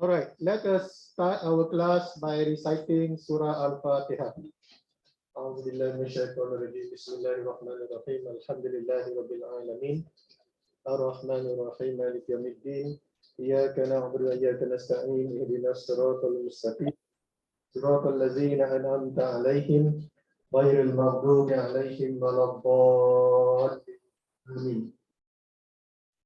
All right, let us start our class by reciting Surah Al-Fatihah. أعوذ بالله من الشيطان الرجيم بسم الله الرحمن الرحيم الحمد لله رب العالمين الرحمن الرحيم مالك يوم الدين إياك نعبد وإياك نستعين اهدنا الصراط المستقيم صراط الذين أنعمت عليهم غير المغضوب عليهم ولا الضالين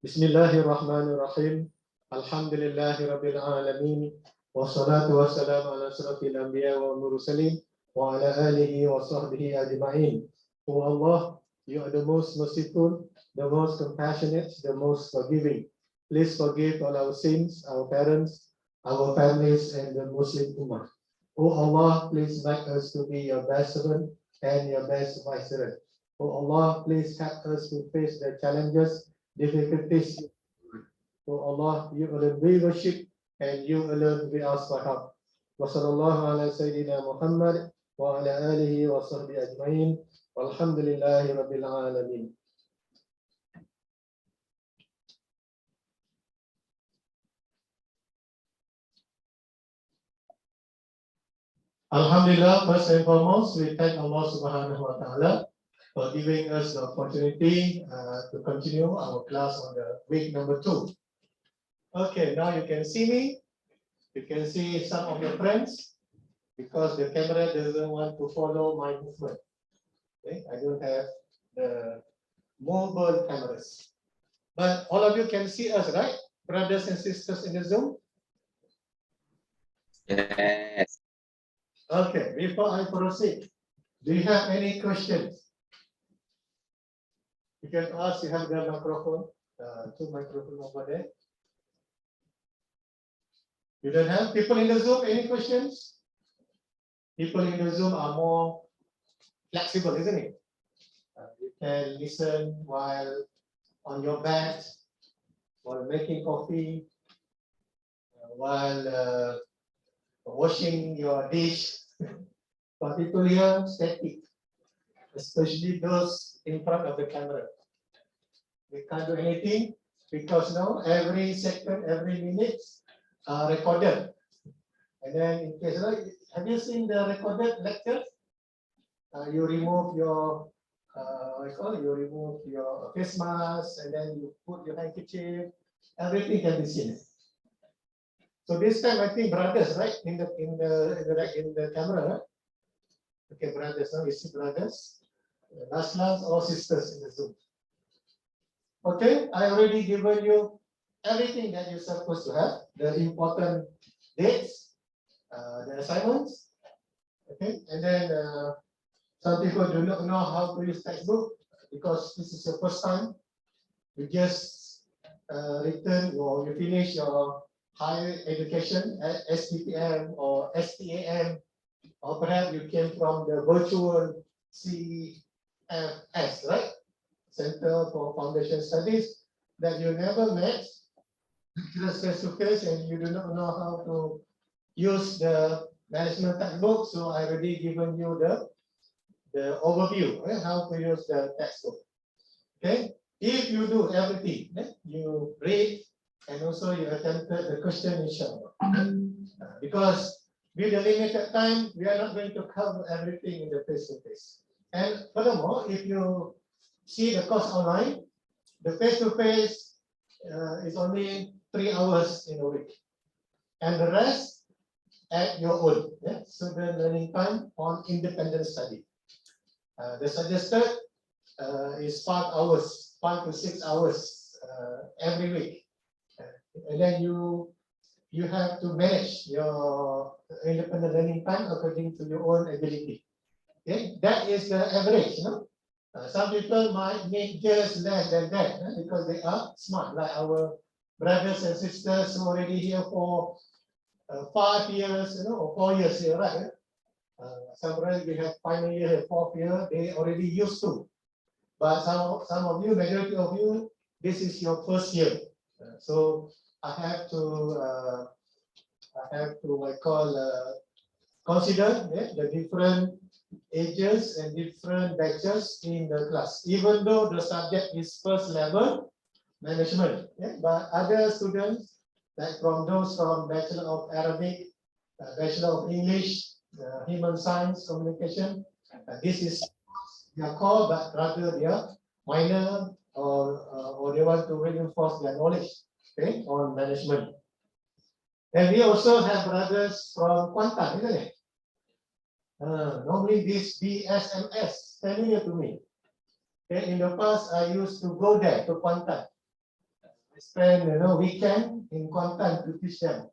بسم الله الرحمن الرحيم الحمد لله رب العالمين والصلاة والسلام على أشرف الأنبياء والمرسلين وعلى آله وصحبه أجمعين. O Allah, you are the most merciful, the most compassionate, the most forgiving. Please forgive all our sins, our parents, our families, and the Muslim Ummah. O Allah, please make us to be your best servant and your best viceroy. O Allah, please help us to face the challenges, difficulties. O Allah, you alone we worship and you alone we ask for help. وصلى الله على سيدنا محمد وعلى آله وصحبه أجمعين والحمد لله رب العالمين. Alhamdulillah, first and foremost, we thank Allah subhanahu wa ta'ala for giving us the opportunity to continue our class on the week number 2. Okay, now you can see me. You can see some of your friends because the camera doesn't want to follow my movement. Okay, I don't have the mobile cameras. But all of you can see us, right? Brothers and sisters in the Zoom? Yes. Okay, before I proceed, do you have any questions? You can ask, you have the microphone, two microphones over there. You don't have? People in the Zoom, any questions? People in the Zoom are more flexible, isn't it? You can listen while on your bed, while making coffee, while washing your dish. But people here static, especially those in front of the camera. We can't do anything because now every second, every minute are recorded. And then in case, have you seen the recorded lectures? You remove your you remove your face mask and then you put your handkerchief. Everything can be seen. So this time I think brothers, right? In the camera, right? Okay, brothers. Now you see brothers. Last class or sisters in the Zoom. Okay, I already given you everything that you're supposed to have. The important dates, the assignments. Okay, and then some people do not know how to use textbook because this is your first time. You just return or you finish your higher education at PPM or STAM, or perhaps you came from the virtual CFS, right? Center for Foundation Studies, that you never met just face to face and you do not know how to use the management textbook. So I already given you the overview, right? How to use the textbook. Okay, if you do everything, you read and also you attempted the question inshallah. Because with the limited time, we are not going to cover everything in the face-to-face. And furthermore, if you see the course online, the face-to-face is only 3 hours in a week. And the rest at your own. Yeah? So the learning time on independent study. The suggested is 5 hours, 5 to 6 hours every week. And then you have to manage your independent learning time according to your own ability. Okay, that is the average. You know? Some people might need just less than that because they are smart, like our brothers and sisters who are already here for 5 years, or 4 years here, right? Sometimes we have final year, 4th year, they already used to. But some of you, majority of you, this is your first year. So I have to consider the different ages and different batches in the class. Even though the subject is first level management, but other students like from those from Bachelor of Arabic, Bachelor of English, Human Science, Communication. This is their core, but rather their minor, or they want to reinforce their knowledge, okay, on management. And we also have brothers from Kuantan, isn't it? Normally this BSMS, familiar to me. Okay, in the past, I used to go there to Kuantan. I spend weekend in Kuantan to teach them.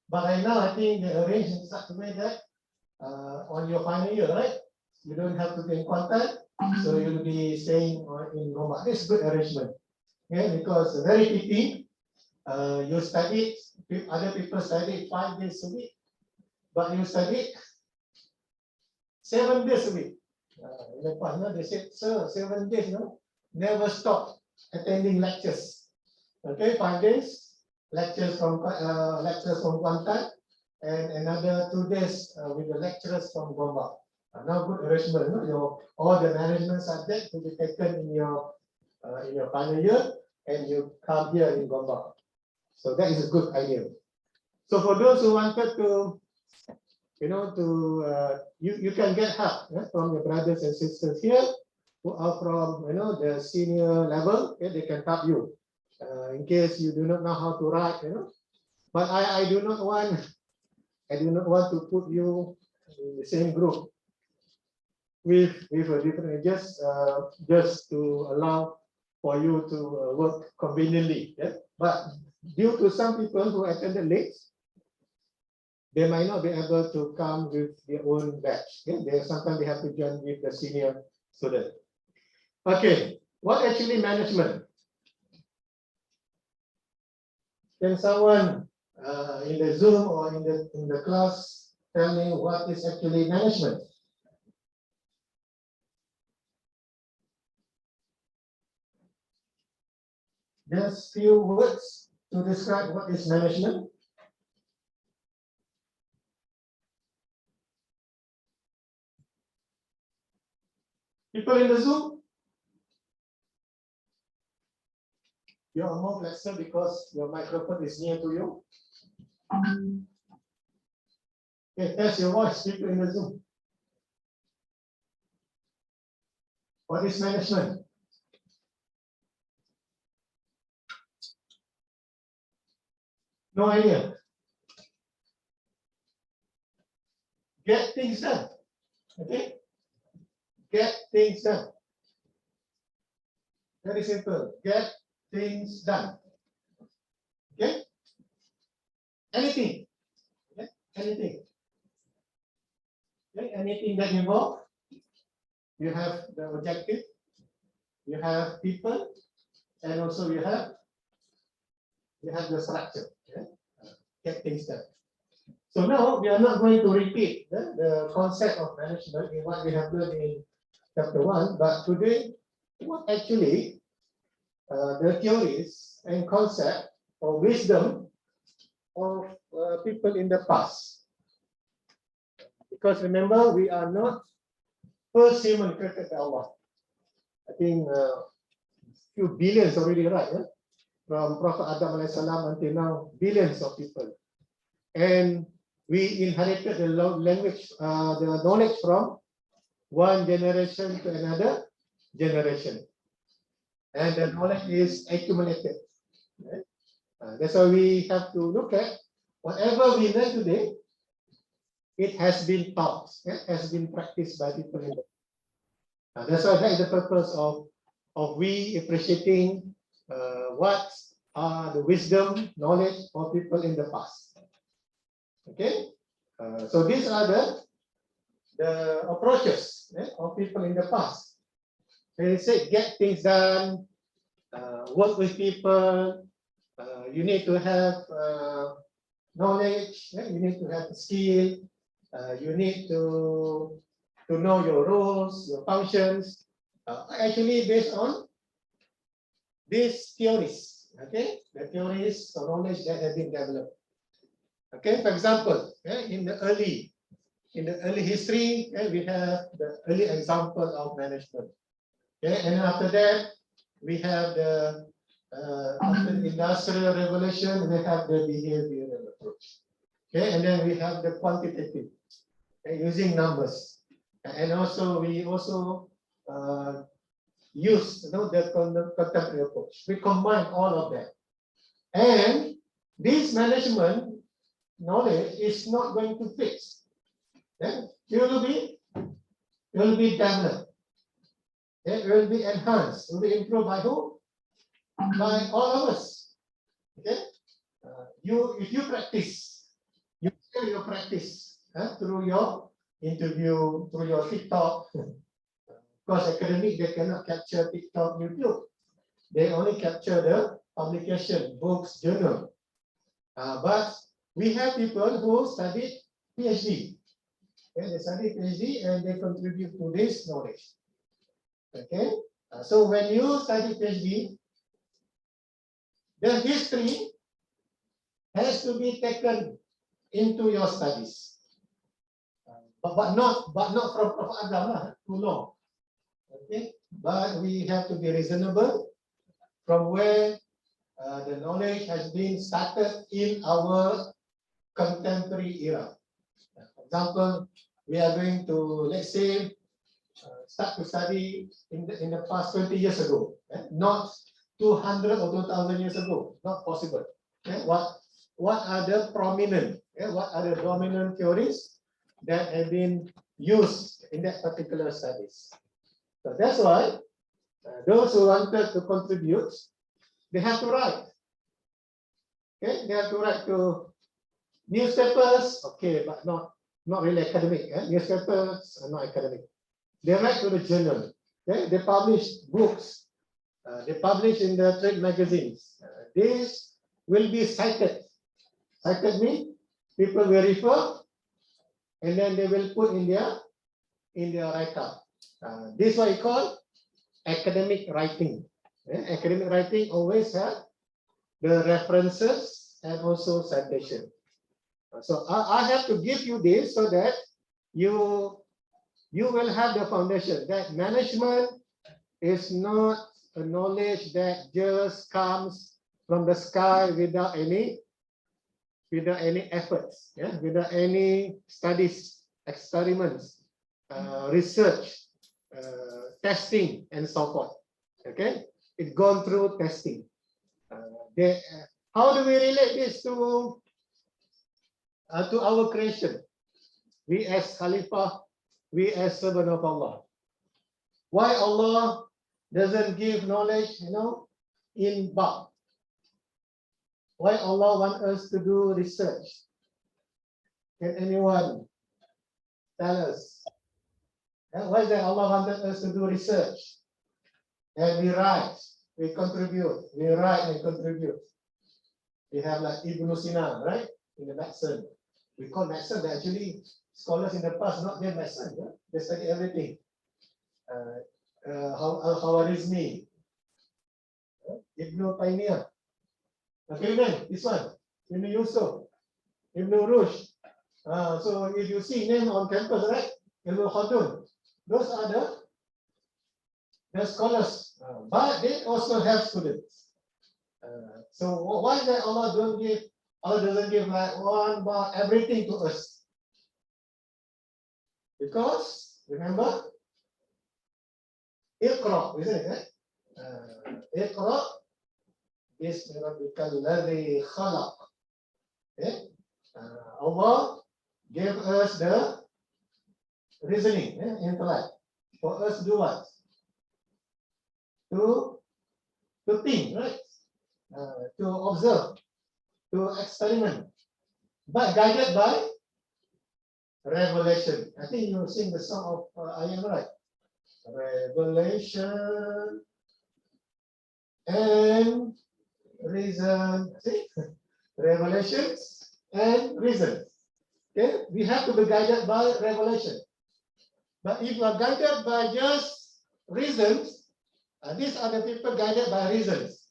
But right now, I think they arrange in such a way that on your final year, right? You don't have to be in Kuantan, so you'll be staying in Gombak. This is good arrangement. Okay, because very pity, you study, other people study 5 days a week, but you study 7 days a week. In the past, they said, sir, 7 days, never stop attending lectures. Okay, 5 days, lectures from Kuantan, and another 2 days with the lecturers from Gombak. Now good arrangement, all the management subject to be taken in your final year, and you come here in Gombak. So that is a good idea. So for those who wanted to, you can get help from your brothers and sisters here who are from the senior level. They can help you in case you do not know how to write. But I do not want to put you in the same group with a different, just to allow for you to work conveniently. But due to some people who attended late, they might not be able to come with their own batch. Sometimes they have to join with the senior student. Okay, what actually management? Can someone in the Zoom or in the class tell me what is actually management? Just few words to describe what is management. People in the Zoom, you are more flexible because your microphone is near to you. Okay, test your voice, people in the Zoom. What is management? No idea. Get things done. Okay? Get things done. Very simple. Get things done. Okay? Anything. Okay? Anything. Okay? Anything that involves, you have the objective, you have people, and also you have the structure. Okay? Get things done. So now we are not going to repeat the concept of management in what we have learned in chapter 1, but today, what actually the theories and concept or wisdom of people in the past. Because remember, we are not first human created by Allah. I think few billions already, right? From Prophet Adam salam until now, billions of people. And we inherited the language, the knowledge from one generation to another generation. And the knowledge is accumulated. Right? That's why we have to look at whatever we learn today, it has been taught, has been practiced by people in the past. That's why that is the purpose of we appreciating what are the wisdom, knowledge of people in the past. Okay, so these are the approaches of people in the past. They say get things done, work with people. You need to have knowledge. You need to have skill. You need to know your roles, your functions. Actually, based on these theories. Okay, the theories or knowledge that have been developed. Okay, for example, in the early history, we have the early example of management. Okay, and after that, we have the after the Industrial Revolution, we have the behavioral approach. Okay, and then we have the quantitative, using numbers. And also, we also use the contemporary approach. We combine all of that. And this management knowledge is not going to fix. It will be developed. It will be enhanced. It will be improved by who? By all of us. Okay. If you practice, you share your practice through your interview, through your TikTok. Because academic, they cannot capture TikTok, YouTube. They only capture the publication, books, journal. But we have people who study PhD. Okay, they study PhD and they contribute to this knowledge. Okay, so when you study PhD, the history has to be taken into your studies, but not from Prof. Adam, too long. Okay, but we have to be reasonable from where the knowledge has been started in our contemporary era. For example, we are going to, let's say, start to study in the past 20 years ago, not 200 or 2,000 years ago, not possible. What are the prominent, what are the dominant theories that have been used in that particular studies? So that's why those who wanted to contribute, they have to write. Okay, they have to write to newspapers, okay, but not really academic. Newspapers are not academic. They write to the journal. Okay? They publish books. They publish in the trade magazines. These will be cited. Cited means people will refer, and then they will put in their write-up. This is what we call academic writing. Academic writing always have the references and also citation. So I have to give you this so that you will have the foundation that management is not a knowledge that just comes from the sky without any efforts, without any studies, experiments, research, testing, and so forth. Okay, it's gone through testing. How do we relate this to our creation? We as Khalifah, we as servant of Allah. Why Allah doesn't give knowledge, in bulk? Why Allah wants us to do research? Can anyone tell us? Why is that Allah wanted us to do research? And we write, we contribute, we write and contribute. We have like Ibn Sina, right? In the medicine. We call medicine, but actually scholars in the past not their medicine. They study everything. Al-Khawarizmi, Ibn Taymiyyah. Okay, man, this one, Ibn Yusuf, Ibn Rushd. So if you see name on campus, right? Ibn Khaldun. Those are the scholars, but they also have students. So why is that Allah doesn't give like one bar everything to us? Because remember, Iqra, isn't it? Iqra bismi rabbikal ladzi khalaq. Allah gave us the reasoning, intellect, for us to do what? To think, right? To observe, to experiment, but guided by revelation. I think you sing the song of Ayam, right? Revelation and reason. See? Revelations and reason. Okay, we have to be guided by revelation. But if you are guided by just reasons, these are the people guided by reasons.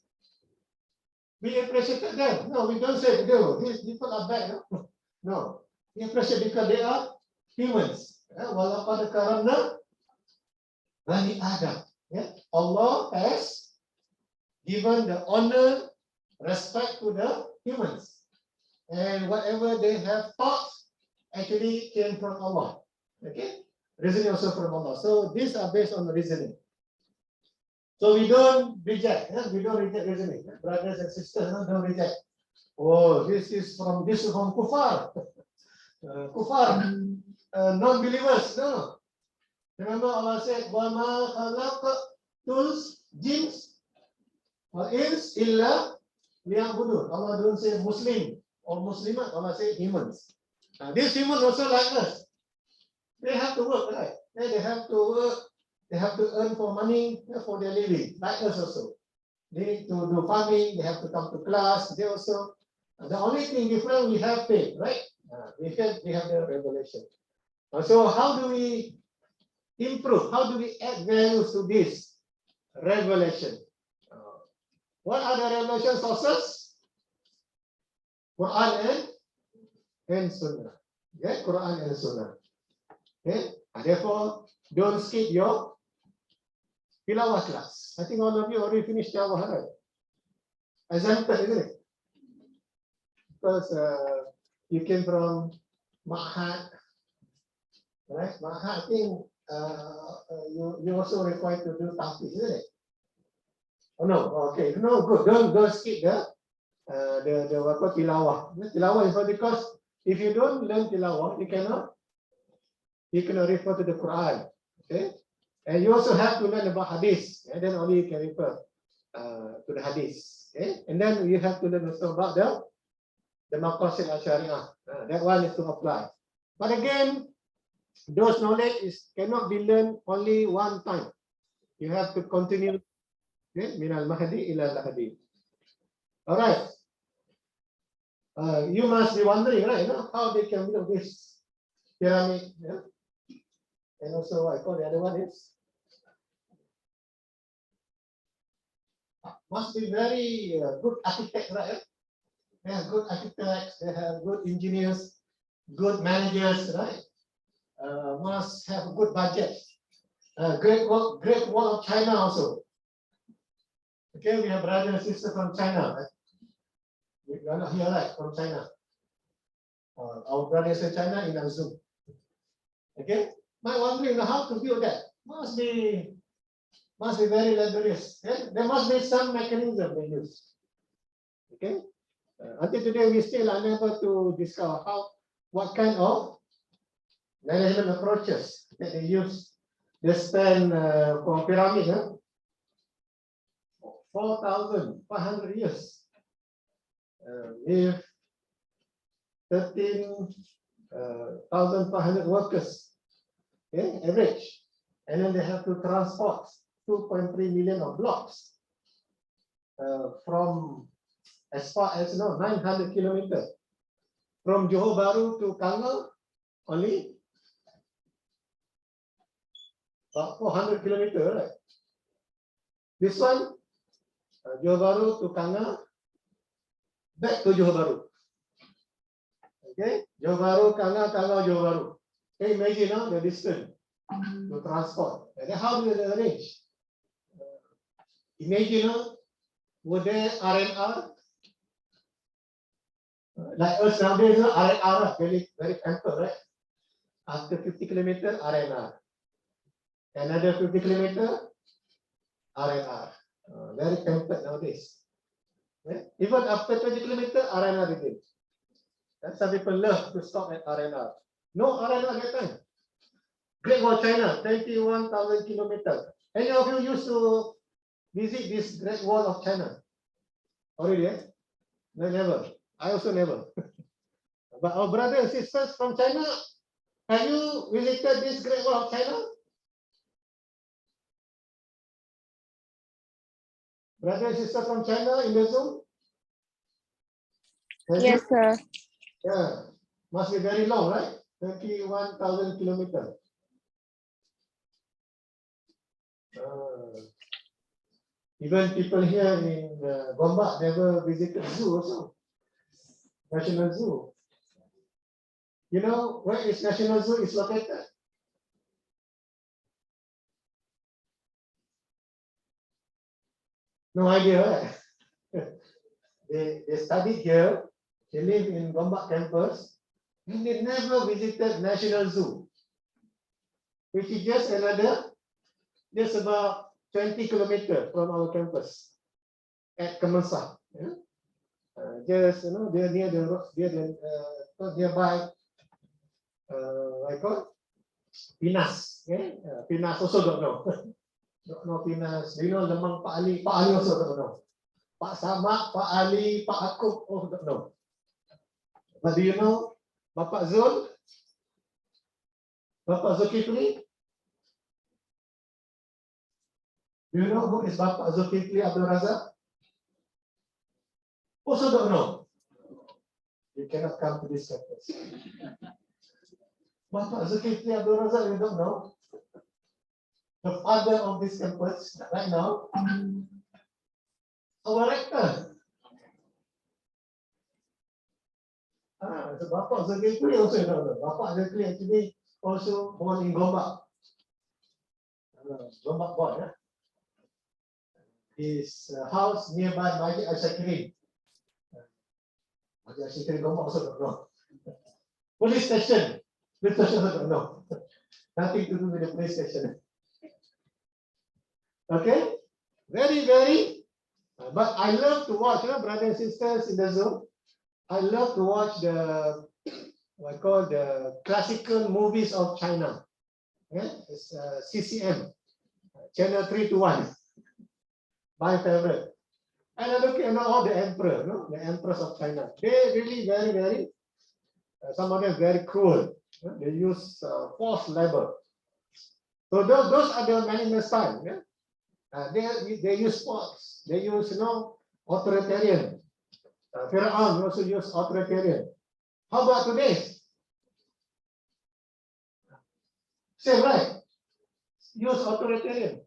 We appreciate them. No, we don't say, no, these people are bad. No, no. We appreciate because they are humans. Walaqad karamna Bani Adam. Allah has given the honor, respect to the humans. And whatever they have taught actually came from Allah. Okay? Reasoning also from Allah. So these are based on reasoning. So we don't reject. We don't reject reasoning. Brothers and sisters, don't reject. Oh, this is from kufar. Kufar, non-believers. No. Remember Allah said, وَمَا خَلَقْتُ الْجِنَّ وَالْإِنسَ إِلَّا لِيَعْبُدُونَ. Allah don't say Muslim or Muslimat. Allah say humans. These humans also like us. They have to work, right? They have to work. They have to earn for money for their living, like us also. They need to do farming. They have to come to class. They also. The only thing different, we have faith, right? We have the revelation. So how do we improve? How do we add values to this revelation? What are the revelation sources? Quran and Sunnah. Okay, Quran and Sunnah. Okay, therefore, don't skip your tilawah class. I think all of you already finished tilawah, right? Exempted, isn't it? Because you came from Ma'had, right? Ma'had, I think you also required to do tahfiz, isn't it? Oh no, okay, no, good. Don't skip the tilawah. Tilawah is because if you don't learn tilawah, you cannot refer to the Quran. Okay, and you also have to learn about hadith, and then only you can refer to the hadith. Okay, and then you have to learn also about the maqasid al-syariah. That one is to apply. But again, those knowledge cannot be learned only one time. You have to continue. Okay, min al-mahdi ila al-hadi. All right. You must be wondering, right? How they can build this pyramid. Yeah? And also, I call the other one is must be very good architect, right? They have good architects, they have good engineers, good managers, right? Must have a good budget. Great Wall of China also. Okay, we have brothers and sisters from China. Right? We are not here, right? From China. Our brothers in China in our Zoom. Okay, might wondering how to build that. Must be very laborious. Okay? There must be some mechanism they use. Okay. Until today, we still unable to discover what kind of management approaches that they use. They spend for pyramid 4,500 years with 13,500 workers, okay, average, and then they have to transport 2.3 million of blocks from as far as 900 kilometers from Johor Bahru to Kangal, only about 400 kilometers, right? This one, Johor Bahru to Kangal, back to Johor Bahru. Okay, Johor Bahru, Kangal, Johor Bahru. Okay, imagine the distance to transport. And then how do they arrange? Imagine, were there R&R? Like us nowadays, R&R very pampered, right? After 50 kilometers, R&R. Another 50 kilometers, R&R. Very pampered nowadays. Right? Even after 20 kilometers, R&R again. And some people love to stop at R&R. No R&R that time. Great Wall of China, 21,000 kilometers. Any of you used to visit this Great Wall of China? Already, eh? No, never. I also never. But our brothers and sisters from China, have you visited this Great Wall of China? Brothers and sisters from China in the Zoom? Yes, sir. Yeah, must be very long, right? 31,000 kilometers. Even people here in Gombak never visited zoo also. National Zoo. You know where is National Zoo is located? No idea, right? They studied here, they live in Gombak campus, and they never visited National Zoo, which is just about 20 kilometers from our campus at Kemensa. Yeah? Just they're near the road, nearby. I call Pinas. Okay? Pinas also don't know. Don't know Pinas. Do you know Lemang Pak Ali? Pak Ali also don't know. Pak Samak, Pak Ali, Pak Akub, oh don't know. But do you know Bapak Zul? Bapak Zulkifli? Do you know who is Bapak Zulkifli Abdul Razak? Also don't know. You cannot come to this campus. Bapak Zulkifli Abdul Razak, you don't know? The father of this campus right now, our rector. So Bapak Zulkifli also you don't know. Bapak Zulkifli actually also born in Gombak. Gombak boy. His house nearby Masjid Al-Shakirin. Masjid Al-Shakirin Gombak also don't know. Police station. Police station also don't know. Nothing to do with the police station. Okay? Very, very. But I love to watch, brothers and sisters in the Zoom. I love to watch the what I call the classical movies of China. Yeah? It's CCM, channel 321. My favorite. And I look at all the emperor, the emperors of China. They really very, very, some of them very cruel. They use forced labor. So those are the management style. Yeah? They use force. They use, authoritarian. Pharaoh also use authoritarian. How about today? Same, right? Use authoritarian.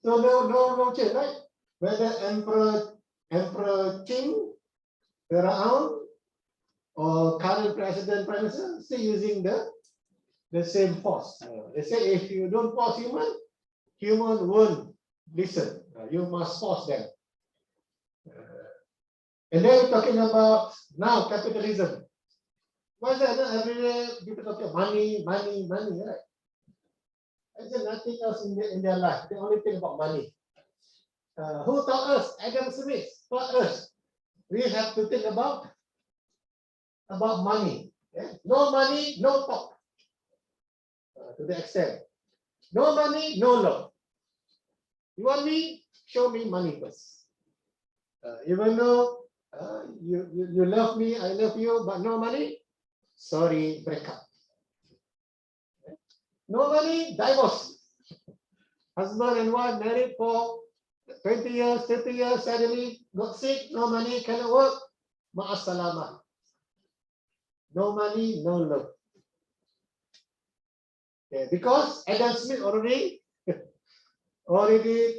So no change, right? Whether Emperor Qing, Pharaoh, or current president, prime minister, still using the same force. They say if you don't force human won't listen. You must force them. And then we're talking about now capitalism. Why is that? Every day people talk about money, right? There's nothing else in their life. They only think about money. Who taught us? Adam Smith taught us. We have to think about money. Yeah? No money, no talk. To the extent. No money, no love. You want me? Show me money first. Even though you love me, I love you, but no money, sorry, break up. No money, divorce. Husband and wife married for 20 years, 30 years, suddenly got sick, no money, cannot work, ma'asalama. No money, no love. Okay, because Adam Smith already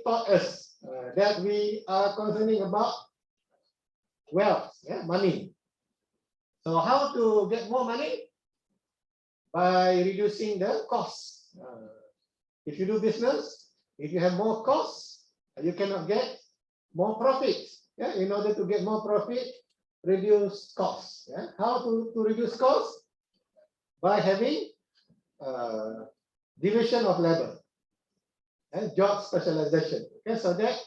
taught us that we are concerning about wealth, money. So how to get more money? By reducing the costs. If you do business, if you have more costs, you cannot get more profits. Yeah? In order to get more profit, reduce costs. Yeah? How to reduce costs? By having division of labor and job specialization. Okay, so that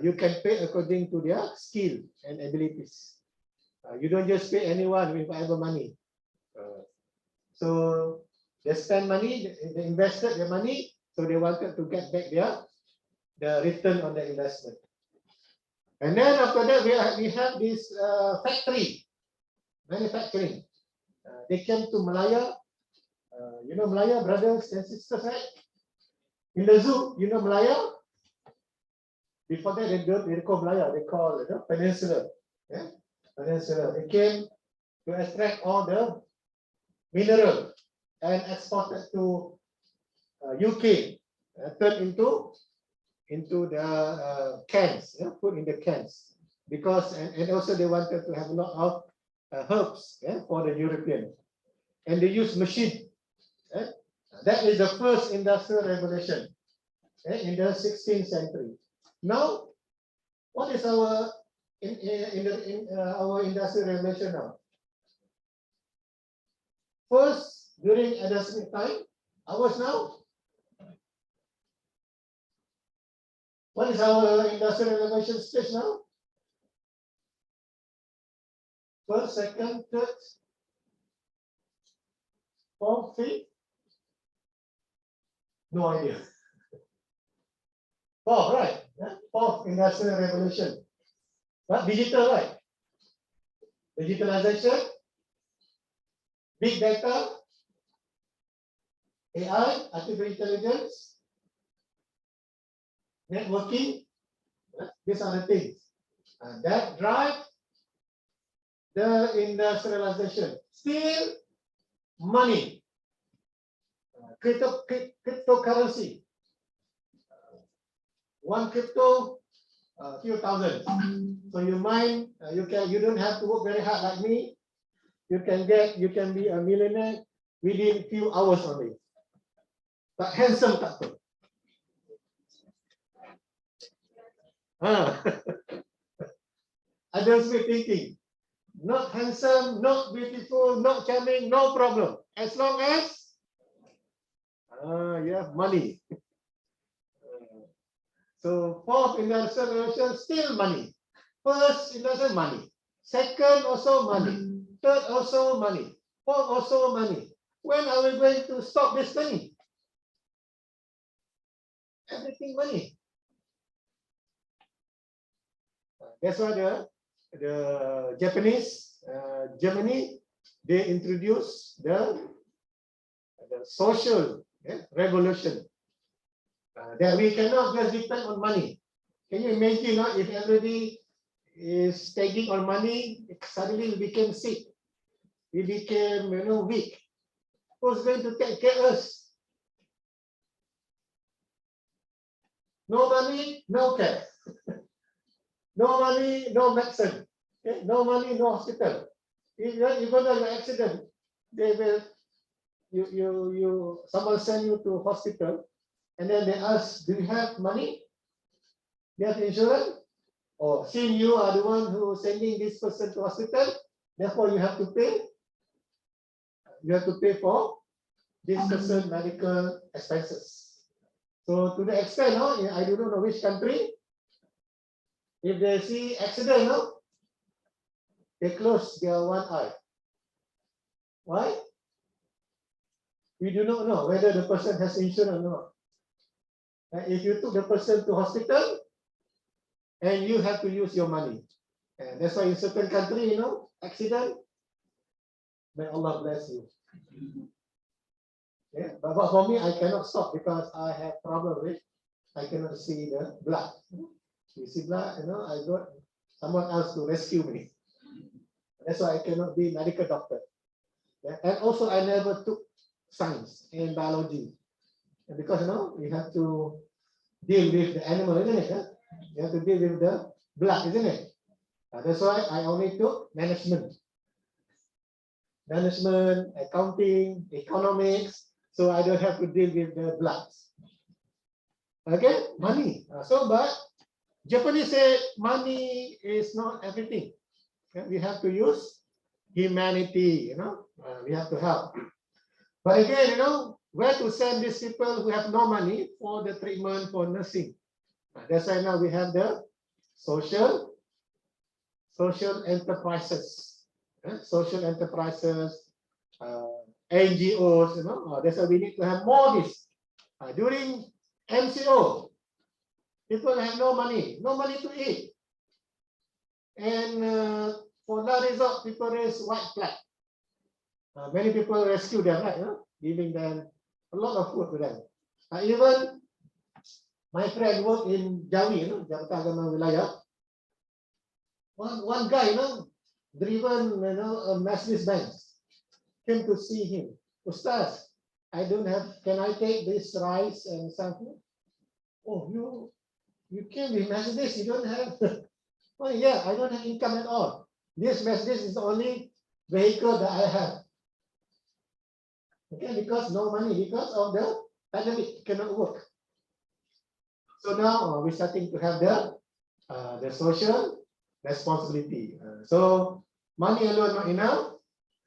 you can pay according to their skill and abilities. You don't just pay anyone with whatever money. So they spend money, they invested their money, so they wanted to get back the return on the investment. And then after that, we have this factory, manufacturing. They came to Malaya. You know Malaya, brothers and sisters, right? In the zoo, you know Malaya? Before that, they call Malaya, they call Peninsula. Yeah? Peninsula. They came to extract all the mineral and exported to UK, turned into the cans, put in the cans, because and also they wanted to have a lot of herbs for the European, and they use machine. That is the first industrial revolution in the 16th century. Now What is our our industrial revolution now? First, during adjustment time, ours now. What is our industrial revolution stage now? First, second, third, fourth, fifth? No idea. Fourth, right? Yeah? Fourth industrial revolution. But digital, right? Digitalization, big data, AI, artificial intelligence, networking. These are the things that drive the industrialization. Still, money, cryptocurrency. One crypto, a few thousand. So you don't have to work very hard like me. You can be a millionaire within a few hours only. But handsome tak tu. Others may thinking, not handsome, not beautiful, not charming, no problem. As long as you have money. So fourth industrial revolution, still money. First industrial money. Second also money. Third also money. Fourth also money. When are we going to stop this money? Everything money. That's why the Japanese, Germany, they introduced the social revolution. That we cannot just depend on money. Can you imagine if everybody is taking on money, suddenly we became sick. We became weak. Who's going to take care of us? No money, no care. No money, no medicine. Okay? No money, no hospital. Even though you accident, they will someone send you to hospital. And then they ask, do you have money? Do you have insurance? Or since you are the one who is sending this person to hospital, therefore you have to pay. You have to pay for this person's medical expenses. So to the extent, I do not know which country, if they see accident, they close their one eye. Why? We do not know whether the person has insurance or not. If you took the person to hospital, and you have to use your money. And that's why in certain country, accident, may Allah bless you. Yeah, but for me, I cannot stop because I have problem with, I cannot see the blood. You see blood, I got someone else to rescue me. That's why I cannot be medical doctor. Yeah? And also I never took science and biology. And because you have to deal with the animal, isn't it? You have to deal with the blood, isn't it? That's why I only took management. Management, accounting, economics, so I don't have to deal with the blood. Okay, money. But Japanese say money is not everything. Okay? We have to use humanity, we have to help. But again, where to send these people who have no money for the treatment, for nursing? That's why now we have the social enterprises. Social enterprises, NGOs, that's why we need to have more this. During MCO, people have no money to eat. And for that result, people raise white flag. Many people rescue them, right? Giving them a lot of food to them. Even my friend worked in Jawi, Jabatan Agama Wilayah. One guy, driven, a Mercedes Benz, came to see him. Ustaz, I don't have. Can I take this rice and something? Oh, you came with Mercedes. You don't have. Oh yeah, I don't have income at all. This Mercedes is the only vehicle that I have. Okay, because no money, because of the pandemic, cannot work. So now we're starting to have the the social responsibility. So money alone not enough.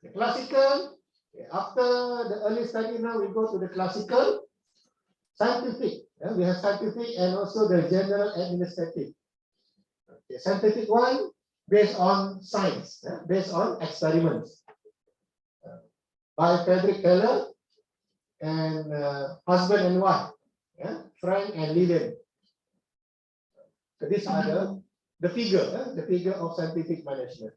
The classical, after the early study, now we go to the classical scientific. We have scientific and also the general administrative. Okay, scientific one based on science, based on experiments. By Frederick Taylor and husband and wife, Frank and Lillian. So these are the figure of scientific management.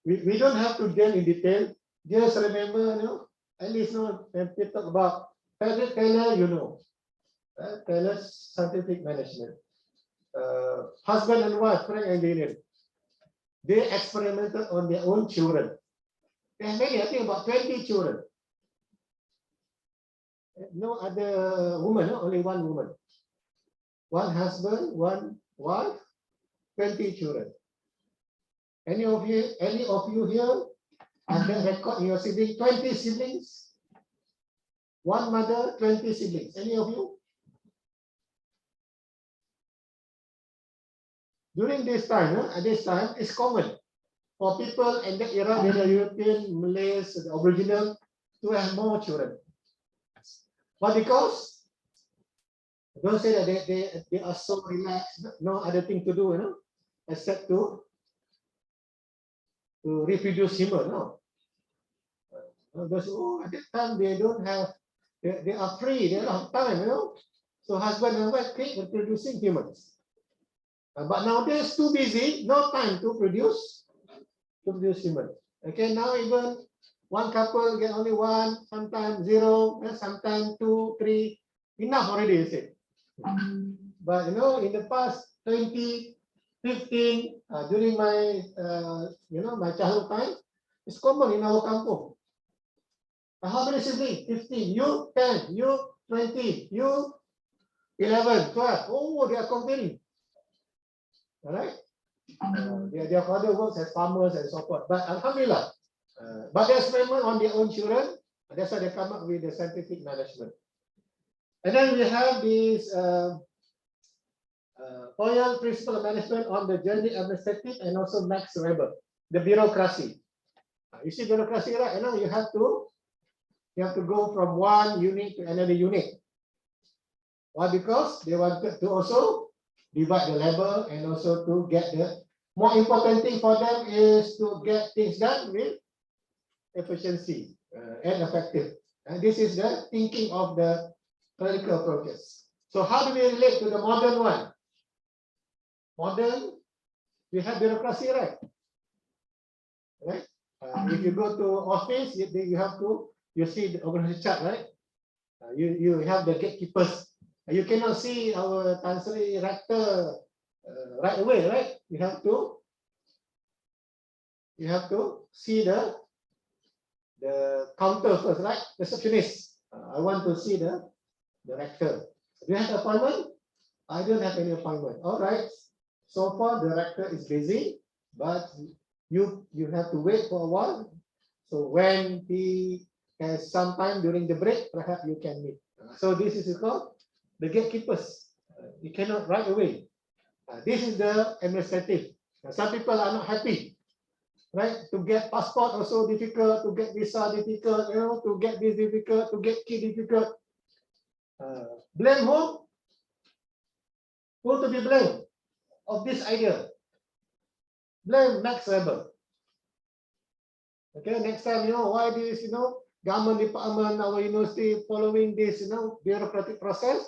We don't have to get in detail. Just remember, at least when we talk about Frederick Taylor, Taylor's scientific management. Husband and wife, Frank and Lillian, they experimented on their own children. They have many, I think about 20 children. No other woman, only one woman. One husband, one wife, 20 children. Any of you here have that record in your sibling? 20 siblings? One mother, 20 siblings. Any of you? During this time, at this time, it's common for people in the era, the European, Malays, the Aboriginal, to have more children. But because don't say that they are so relaxed, no other thing to do, except to reproduce human, no. Because at that time they don't have, they are free, they don't have time, So husband and wife keep reproducing humans. But nowadays too busy, no time to produce humans. Okay, now even one couple get only one, sometimes 0, sometimes 2, 3, enough already, you say. But in the past 2015, during my my childhood time, it's common in our kampung. How many siblings? 15. You 10. You 20. You 11, 12. Oh, they are comparing. All right. Their father works as farmers and so forth. But alhamdulillah, but they experiment on their own children. That's why they come up with the scientific management. And then we have this Royal Principle of Management on the General Administrative and also Max Weber, the bureaucracy. You see bureaucracy, right? You have to go from one unit to another unit. Why? Because they wanted to also divide the labor and also to get the more important thing for them is to get things done with efficiency and effective. And this is the thinking of the clerical approaches. So how do we relate to the modern one? Modern, we have bureaucracy, right? Right? If you go to office, you have to, you see the organization chart, right? You have the gatekeepers. You cannot see our Chancery rector right away, right? You have to see the counter first, right? Receptionist. I want to see the rector. Do you have appointment? I don't have any appointment. All right. So far, the rector is busy, but you have to wait for a while. So when he has some time during the break, perhaps you can meet. So this is called the gatekeepers. You cannot right away. This is the administrative. Some people are not happy, right? To get passport also difficult, to get visa difficult, to get this difficult, to get key difficult. Blame who? Who to be blamed of this idea? Blame Max Weber. Okay, next time, why this, government department, our university following this, bureaucratic process?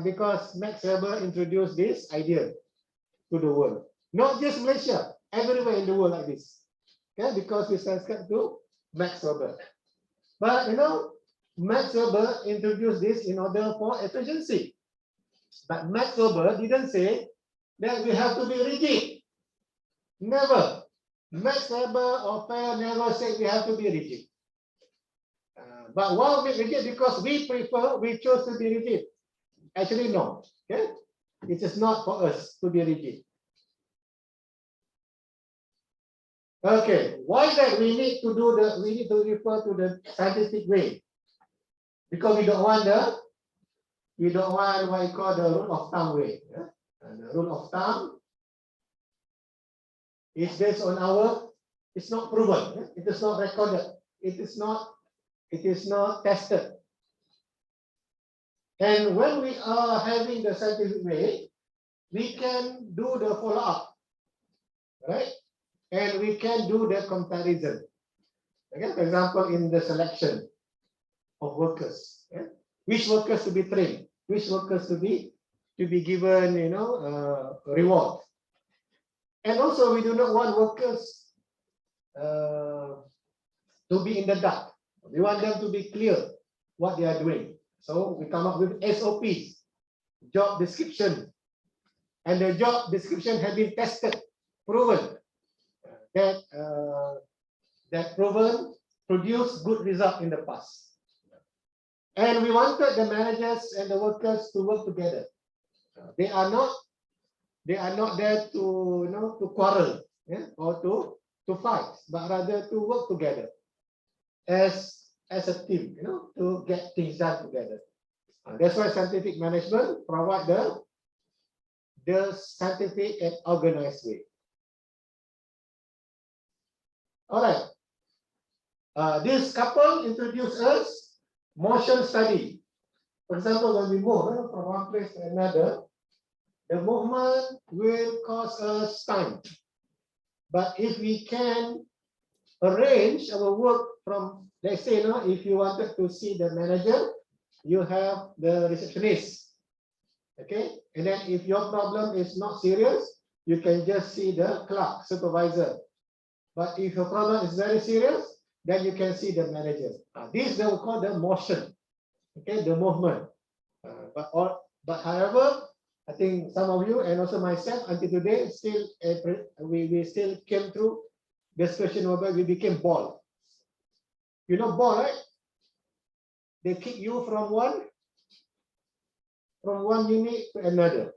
Because Max Weber introduced this idea to the world. Not just Malaysia, everywhere in the world like this. Okay, because we subscribe to Max Weber. But, Max Weber introduced this in order for efficiency. But Max Weber didn't say that we have to be rigid. Never. Max Weber or Fair never said we have to be rigid. But why we rigid? Because we chose to be rigid. Actually, no. Okay? It is not for us to be rigid. Okay, why that we need to refer to the scientific way? Because we don't want what you call the rule of thumb way. And the rule of thumb is based on our, it's not proven, it is not recorded, it is not tested. And when we are having the scientific way, we can do the follow-up, right? And we can do the comparison. Okay, for example, in the selection of workers, which workers to be trained, which workers to be given, reward. And also, we do not want workers to be in the dark. We want them to be clear what they are doing. So we come up with SOPs, job description, and the job description have been tested, proven that produced good result in the past. And we wanted the managers and the workers to work together. They are not there to quarrel, or to fight, but rather to work together as a team, to get things done together. That's why scientific management provide the scientific and organized way. All right. This couple introduced us motion study. For example, when we move from one place to another, the movement will cause us time. But if we can arrange our work from, let's say, if you wanted to see the manager, you have the receptionist. Okay, and then if your problem is not serious, you can just see the clerk, supervisor. But if your problem is very serious, then you can see the manager. This they will call the motion, okay, the movement. But however, I think some of you and also myself until today still we still came through this question where we became ball. You know ball, right? They kick you from one unit to another.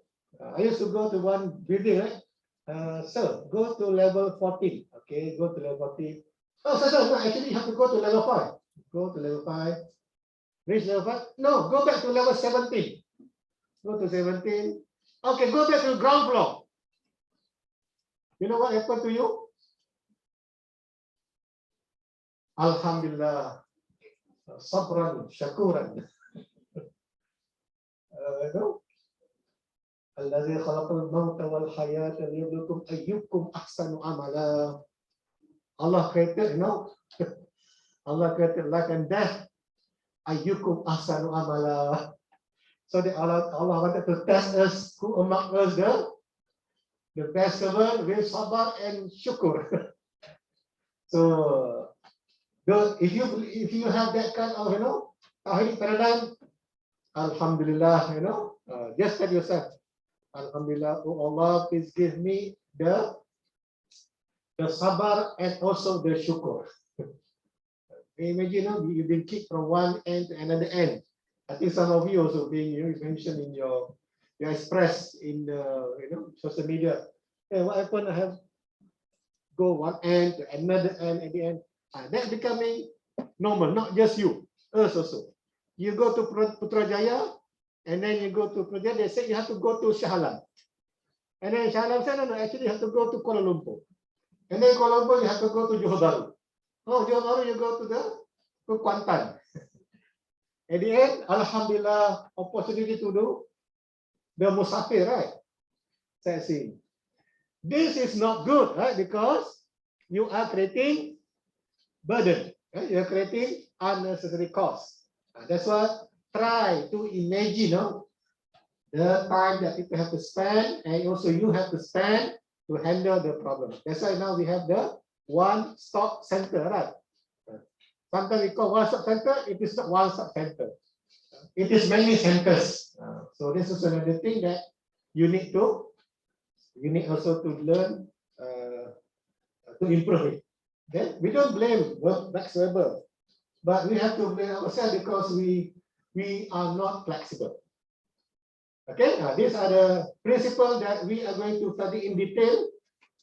I used to go to one building, right? Sir, go to level 14. Okay, go to level 14. Oh, sir, no, actually you have to go to level 5. Go to level 5. Reach level 5. No, go back to level 17. Go to 17. Okay, go back to ground floor. You know what happened to you? Alhamdulillah. Sabran, syakuran. Allazi khalaqal mauta wal hayata liyabluwakum ayyukum ahsanu amala. Allah created, Allah created life and death. Ayyukum ahsanu amala. So that Allah wanted to test us, who among us the best servant with sabar and syukur. So if you have that kind of tauhid paradigm, alhamdulillah, just tell yourself, alhamdulillah, oh Allah, please give me the sabar and also the syukur. Imagine you've been kicked from one end to another end. I think some of you also being mentioned in your express in the social media. Hey, what happened? I have go one end to another end at the end. That's becoming normal, not just you, us also. You go to Putrajaya, and then you go to Putrajaya, they say you have to go to Shah Alam. And then Shah Alam said, no, actually you have to go to Kuala Lumpur. And then Kuala Lumpur, you have to go to Johor Bahru. Oh, Johor Bahru, you go to Kuantan. At the end, alhamdulillah, opportunity to do the musafir, right? Sightseeing. This is not good, right? Because you are creating burden. Right? You are creating unnecessary costs. That's why try to imagine the time that people have to spend, and also you have to spend to handle the problem. That's why now we have the one-stop center, right? Sometimes we call one-stop center. It is not one-stop center. It is many centers. So this is another thing that you need also to learn to improve it. Okay? We don't blame Max Weber, but we have to blame ourselves because we are not flexible. Okay, these are the principles that we are going to study in detail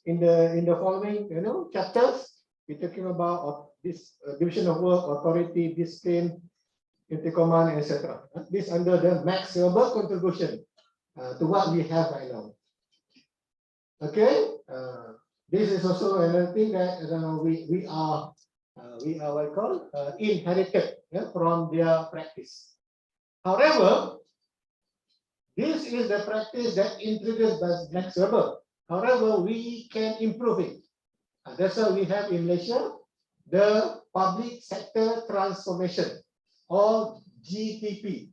in the following chapters. We're talking about this division of work, authority, discipline, command, etc. This under the Max Weber contribution. to what we have right now. Okay, this is also another thing that we are what call inherited, yeah, from their practice. However, this is the practice that introduced by Black Server. However, we can improve it. That's why we have in Malaysia the Public Sector Transformation, or GTP,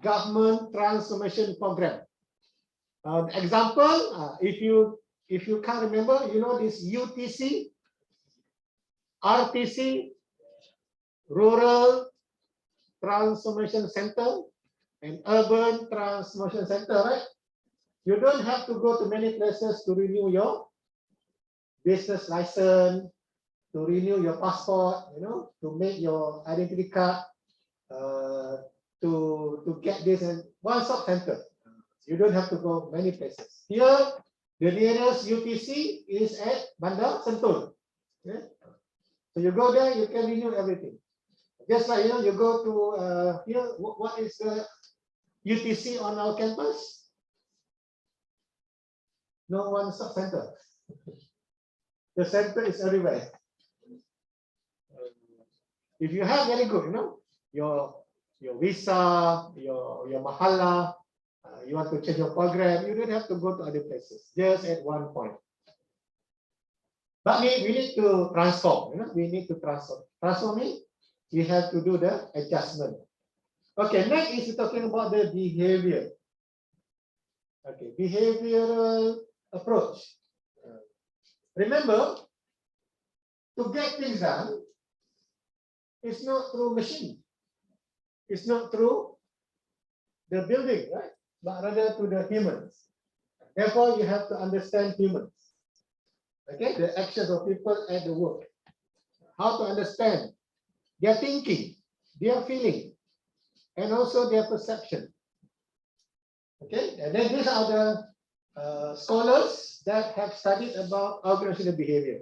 Government Transformation Program. Example, if you can't remember, you know this UTC, RTC, Rural Transformation Center, and Urban Transformation Center, right? You don't have to go to many places to renew your business license, to renew your passport, you know, to make your identity card, to get this in one-stop center. You don't have to go many places. Here, the nearest UTC is at Bandar Sentul. Okay? So you go there, you can renew everything. Just like, you know, you go to here, what is the UTC on our campus? No one-stop center. The center is everywhere. If you have, very good, you know, your visa, your mahala, you want to change your program, you don't have to go to other places, just at one point. But we need to transform, you know, we need to transform. Transforming, we have to do the adjustment. Okay, next is talking about the behavior. Okay, behavioral approach. Remember, to get things done, it's not through machine. It's not through the building, right? But rather to the humans. Therefore, you have to understand humans. Okay, the actions of people at the work. How to understand their thinking, their feeling, and also their perception. Okay, and then these are the scholars that have studied about organizational behavior.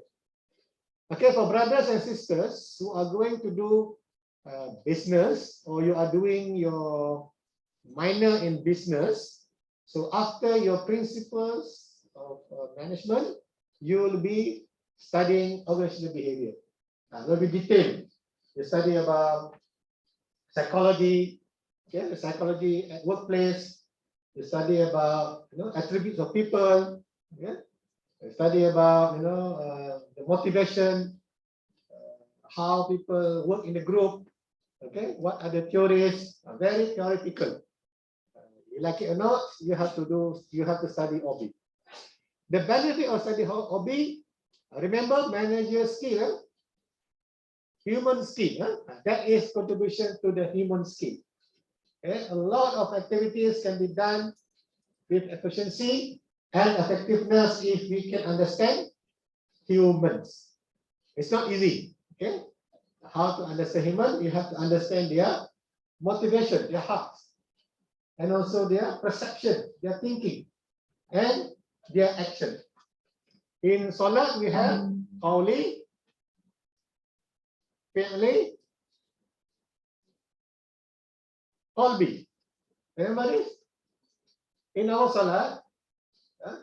Okay, for brothers and sisters who are going to do business, or you are doing your minor in business, so after your principles of management, you will be studying organizational behavior. Will be detailed. You study about psychology, okay, the psychology at workplace. You study about, you know, attributes of people. Yeah, you study about, you know, the motivation, how people work in the group. Okay, what are the theories? Very theoretical. You like it or not, you have to study OB. The benefit of study OB, remember, manager skill, human skill, that is contribution to the human skill. Okay? A lot of activities can be done with efficiency and effectiveness if we can understand humans. It's not easy. Okay, how to understand human? You have to understand their motivation, their hearts, and also their perception, their thinking, and their action. In Salat, we have qawli, fi'li, qalbi. Remember this? In our Salat,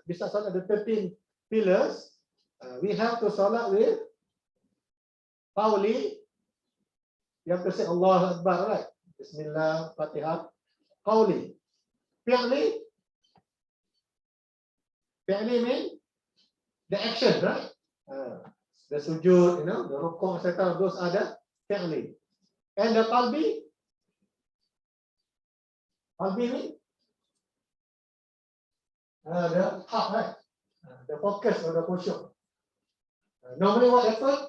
besides Salat, the 13 pillars, we have to Salat with qawli. You have to say Allah Akbar, right? Bismillah, Fatihah, qawli. Fi'li. Fi'li means the action, right? The sujud, you know, the rukuk, etc. Those are the fi'li. And the qalbi. Qalbi means the heart, right? The focus or the khusyuk. Normally what happens?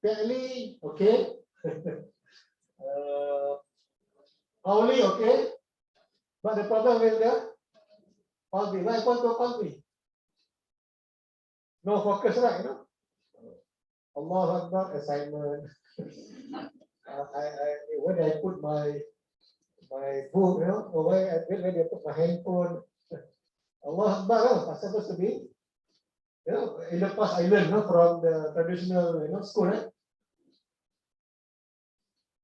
Fi'li, okay. Qawli, okay. But the problem with the qalbi. What happened to qalbi? No focus, right? You know? Allah Akbar, assignment. When I put my book, you know, or when I put my handphone. Allah Akbar, I'm supposed to be, you know, in the past I learned, you know, from the traditional, you know, school, right?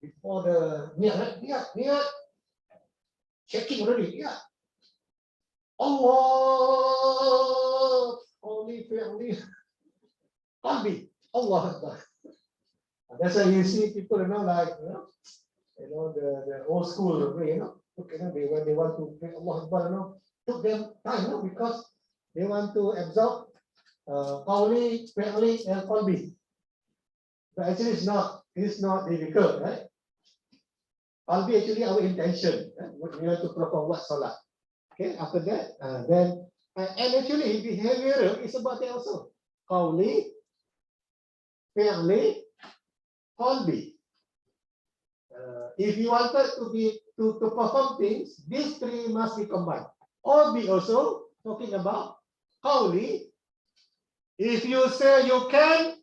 Before the niat, checking already, yeah. Allah, only family, qalbi, Allah Akbar. That's why you see people, like, the old school way, okay, when they want to pray Allah Akbar, took them time, because they want to absorb qawli, fi'li, and qalbi. But actually, it's not difficult, right? Qalbi actually our intention. We want to perform what salah. Okay, after that, then and actually behavioral is about that also. Qawli, fi'li, qalbi. If you wanted to perform things, these three must be combined. Or be also talking about qawli. If you say you can,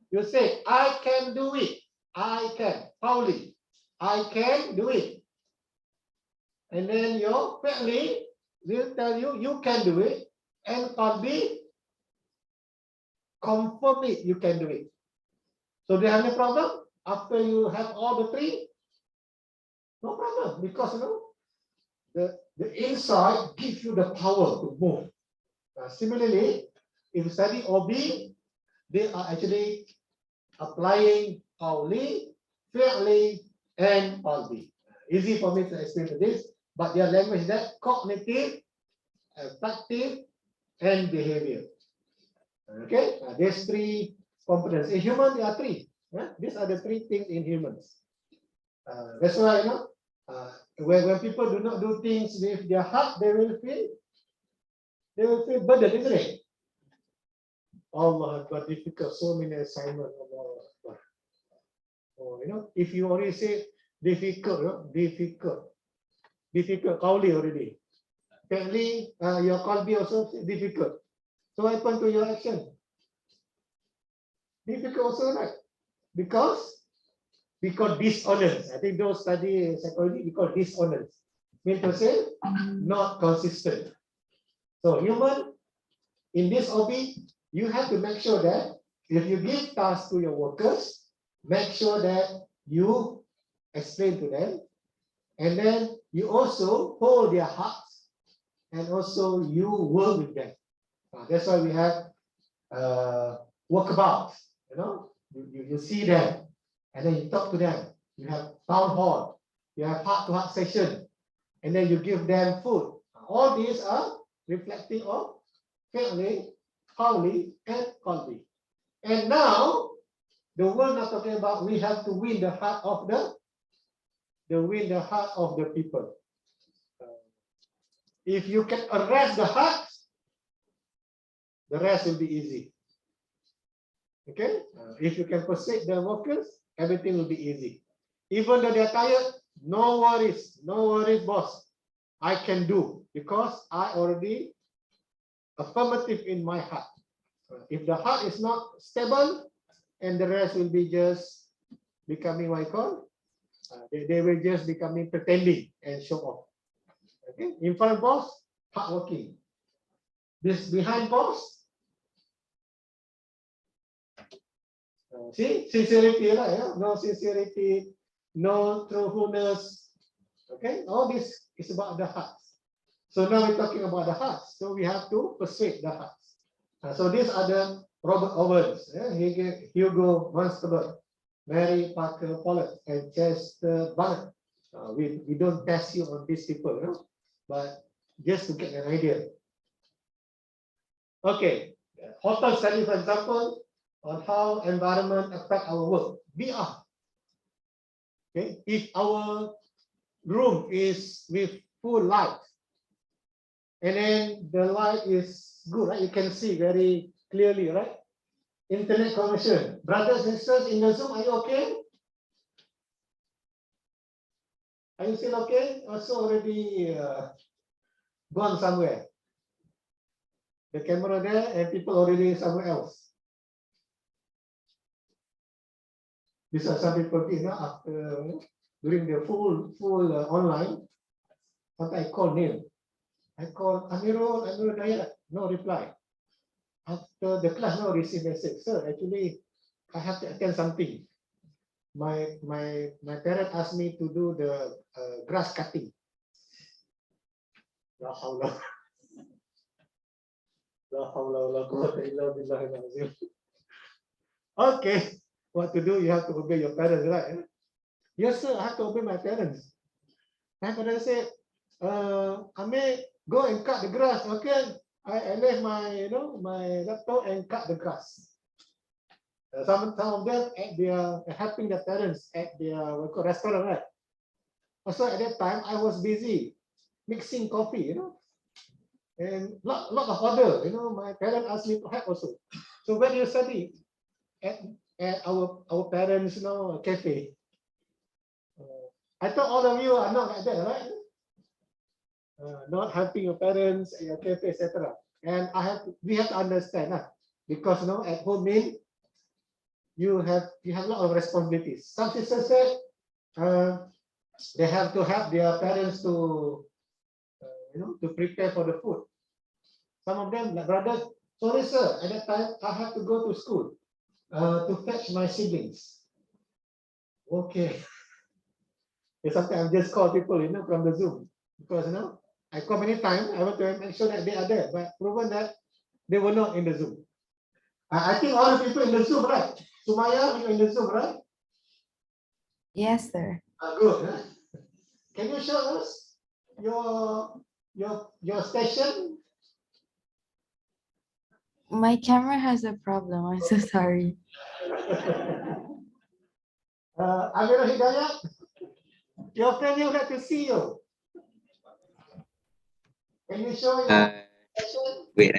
you say I can do it. I can. Qawli. I can do it. And then your fi'li will tell you can do it. And qalbi, confirm it, you can do it. So do you have any problem? After you have all the three? No problem, because the inside gives you the power to move. Similarly, if you study OB, they are actually applying qawli, fi'li, and qalbi. Easy for me to explain to this, but their language is that cognitive, affective, and behavior. Okay, there's three components. In human, there are three. These are the three things in humans. That's why, when people do not do things with their heart, they will feel burdened, isn't it? Allah Akbar, difficult, so many assignments. Oh, if you already say difficult, difficult, qawli already. Apparently, your qalbi also difficult. So what happened to your action? Difficult also, right? Because dishonest. I think those study psychology, we call dishonest. Mean to say, not consistent. So human, in this hobby, you have to make sure that if you give tasks to your workers, make sure that you explain to them, and then you also hold their hearts, and also you work with them. That's why we have walkabouts. You see them, and then you talk to them. You have town hall, you have heart-to-heart session, and then you give them food. All these are reflecting of fi'li, qawli, and qalbi. And now the world not talking about we have to win the heart of the people. If you can arrest the heart, the rest will be easy. Okay, if you can persuade the workers, everything will be easy. Even though they're tired, no worries, boss. I can do, because I already affirmative in my heart. If the heart is not stable, and the rest will be just becoming what I call, they will just becoming pretending and show off. Okay, in front boss, hardworking. This behind boss, see, sincerity, right? No sincerity, no truthfulness. Okay, all this is about the heart. So now we're talking about the heart. So we have to persuade the heart. So these are the Robert Owens, Hugo Munsterberg, Mary Parker Pollard, and Chester Barnett. We don't test you on these people, but just to get an idea. Okay, hotel study, for example, on how environment affect our work. VR. Okay, if our room is with full light, and then the light is good, right? You can see very clearly, right? Internet connection. Brothers and sisters in the Zoom, are you okay? Are you still okay? Also already gone somewhere. The camera there and people already somewhere else. These are some people after during the full online. What I call name. I call Amirul Dayat, no reply. After the class, now receive message. Sir, actually, I have to attend something. My parent asked me to do the grass cutting. La hawla. La hawla wa la quwwata illa billahil azim. Okay, what to do? You have to obey your parents, right? Yes, sir, I have to obey my parents. My parents say, Amir, go and cut the grass. Okay, I left my, my laptop and cut the grass. Some of them they are helping their parents at their restaurant, right? Also at that time I was busy mixing coffee, and lot of order, my parents asked me to help also. So when you study at our parents, cafe, I thought all of you are not like that, right? Not helping your parents at your cafe, etc. And we have to understand, because at home mean you have a lot of responsibilities. Some sisters said they have to help their parents to to prepare for the food. Some of them, like brothers, sorry sir, at that time I have to go to school to fetch my siblings. Okay. Sometimes I just call people, from the Zoom, because I call many times. I want to make sure that they are there, but proven that they were not in the Zoom. I think all the people in the Zoom, right? Sumaya, you're in the Zoom, right? Yes, sir. Good. Huh? Can you show us your station? My camera has a problem. I'm so sorry. Amira Hidayat, your friend would like to see you. Can you show your station? Wait,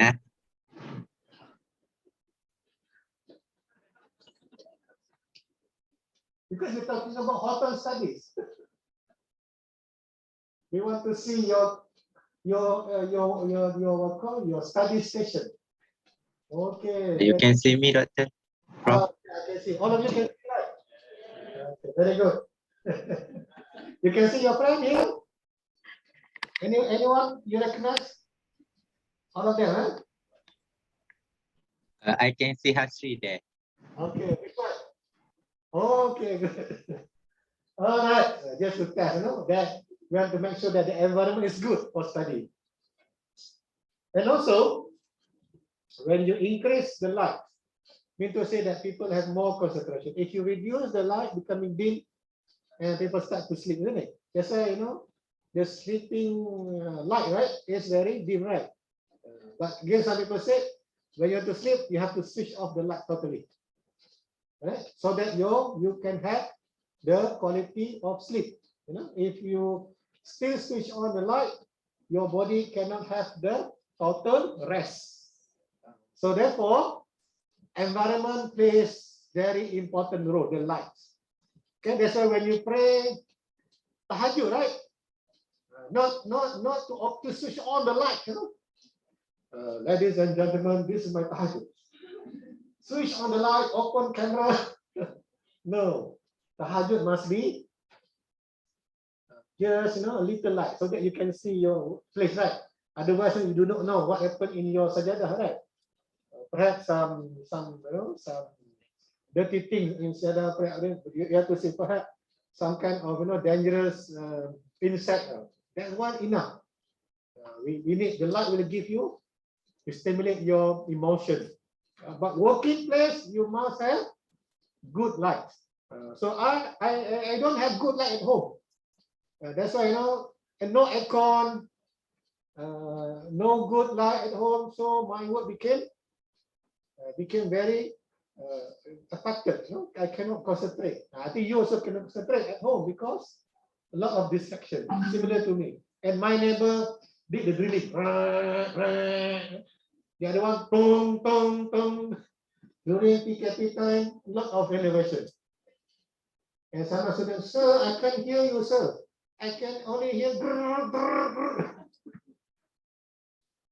Because you're talking about hotel studies. We want to see your study station. Okay. you can see me, Doctor. I can see. All of you can see, right? Okay, very good. You can see your friend here? Anyone you recognize? All of them, huh? I can see Hasri there. Okay, which one? Okay, good. All right, just to test, that we have to make sure that the environment is good for study. And also, when you increase the light, mean to say that people have more concentration. If you reduce the light becoming dim, and people start to sleep, isn't it? That's why, the sleeping light, right, is very dim, right? But again, some people say, when you have to sleep, you have to switch off the light totally, right? So that you can have the quality of sleep. If you still switch on the light, your body cannot have the total rest. So therefore, environment plays very important role, the light. Okay, that's why when you pray tahajjud, right? Not to switch on the light, ladies and gentlemen, this is my tahajjud. Switch on the light, open camera. No, tahajjud must be just a little light so that you can see your place, right? Otherwise, you do not know what happened in your sajadah, right? Perhaps some dirty things in sajadah. You have to say perhaps some kind of dangerous insect. That one enough. We need the light will give you to stimulate your emotion. But working place you must have good light. So I don't have good light at home. That's why and no aircon, no good light at home. So my work became very affected. I cannot concentrate. I think you also cannot concentrate at home because a lot of distraction, similar to me. And my neighbor did the drilling. The other one, tong, tong, tong. During PKP time, a lot of renovation. And some students, sir, I can't hear you, sir. I can only hear brr, brr, brr.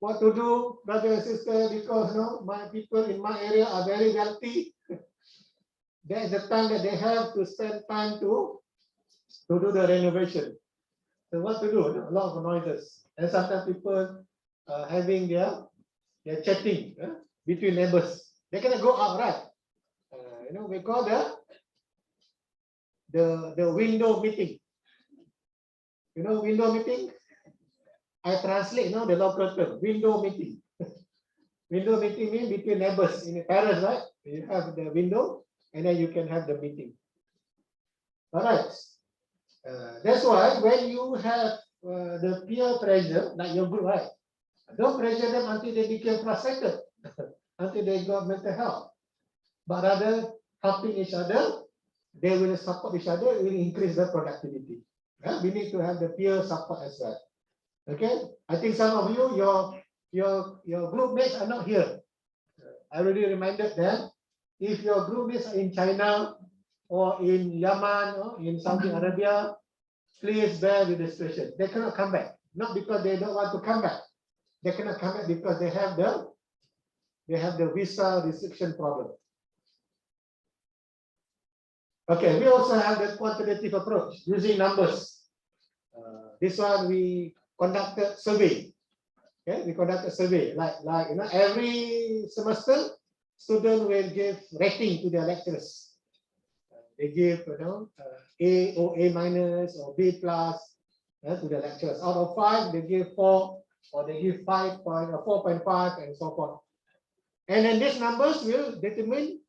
What to do, brother and sister, because my people in my area are very wealthy. That's the time that they have to spend time to do the renovation. So what to do? A lot of noises. And sometimes people having their chatting between neighbors. They cannot go out, right? We call the window meeting. Window meeting? I translate now the local term, window meeting. Window meeting means between neighbors in the terrace, right? You have the window and then you can have the meeting. All right. That's why when you have the peer pressure, like your group, right? Don't pressure them until they become frustrated, until they got mental health. But rather helping each other, they will support each other, it will increase the productivity. Yeah? We need to have the peer support as well. Okay, I think some of you, your group mates are not here. I already reminded them, if your group mates are in China or in Yemen or in Saudi Arabia, please bear with the situation. They cannot come back, not because they don't want to come back. They cannot come back because they have the visa restriction problem. Okay, we also have the quantitative approach using numbers. This one we conducted survey. Okay, we conducted survey like every semester, students will give rating to their lecturers. They give A or A minus or B plus to the lecturers. Out of 5, they give 4 or they give 5 or 4.5 and so forth. And then these numbers will determine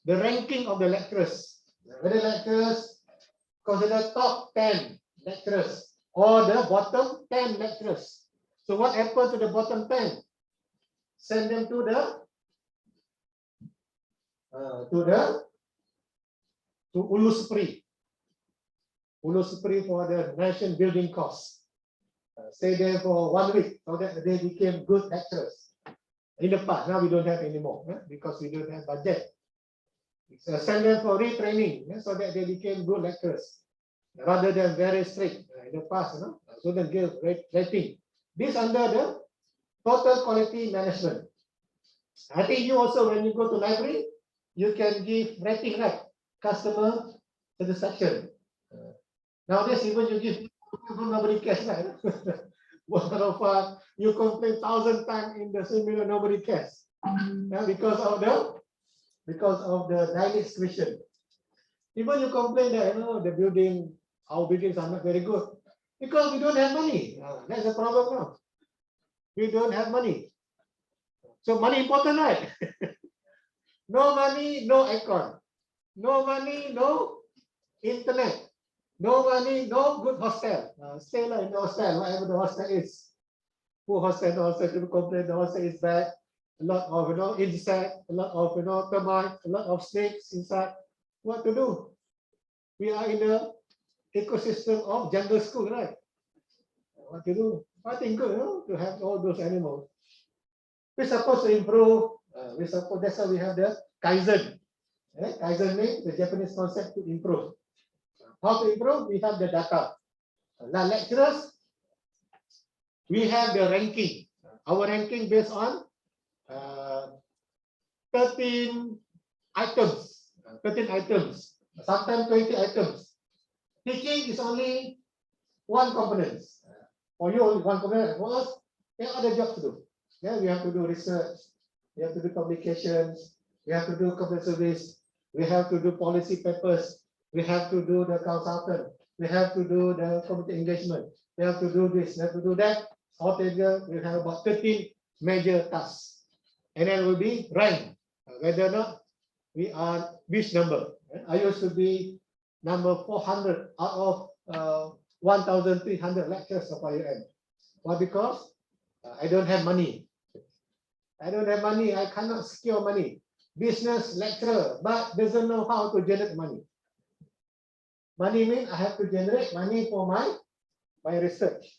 the ranking of the lecturers. Whether lecturers consider top 10 lecturers or the bottom 10 lecturers. So what happens to the bottom 10? Send them to Ulu Supri. Ulu Supri for the nation building costs. Stay there for 1 week so that they became good lecturers. In the past, now we don't have anymore because we don't have budget. Send them for retraining so that they became good lecturers rather than very strict in the past. So then give rating. This under the total quality management. I think you also, when you go to library, you can give rating, right? Customer satisfaction. Nowadays, even you give, nobody cares, right? One of you complain 1,000 times in the seminar, nobody cares. Because of the direct question. Even you complain that the building, our buildings are not very good because we don't have money. That's the problem now. We don't have money. So money important, right? No money, no aircon. No money, no internet. No money, no good hostel. Stay like in the hostel, whatever the hostel is. Poor hostel, no hostel, people complain the hostel is bad. A lot of insect, a lot of termites, a lot of snakes inside. What to do? We are in the ecosystem of jungle school, right? What to do? I think good to have all those animals. We're supposed to improve. That's why we have the Kaizen. Kaizen means the Japanese concept to improve. How to improve? We have the data. Now lecturers, we have the ranking. Our ranking based on 13 items, sometimes 20 items. Teaching is only one component. For you, only one component. For us, there are other jobs to do. Yeah, we have to do research, we have to do publications, we have to do corporate service, we have to do policy papers, we have to do the consultant, we have to do the community engagement, we have to do this, we have to do that. Altogether, we have about 13 major tasks. And then we'll be ranked, whether or not we are which number. I used to be number 400 out of 1,300 lectures of IUM. Why? Because I don't have money. I don't have money. I cannot secure money. Business lecturer, but doesn't know how to generate money. Money means I have to generate money for my research.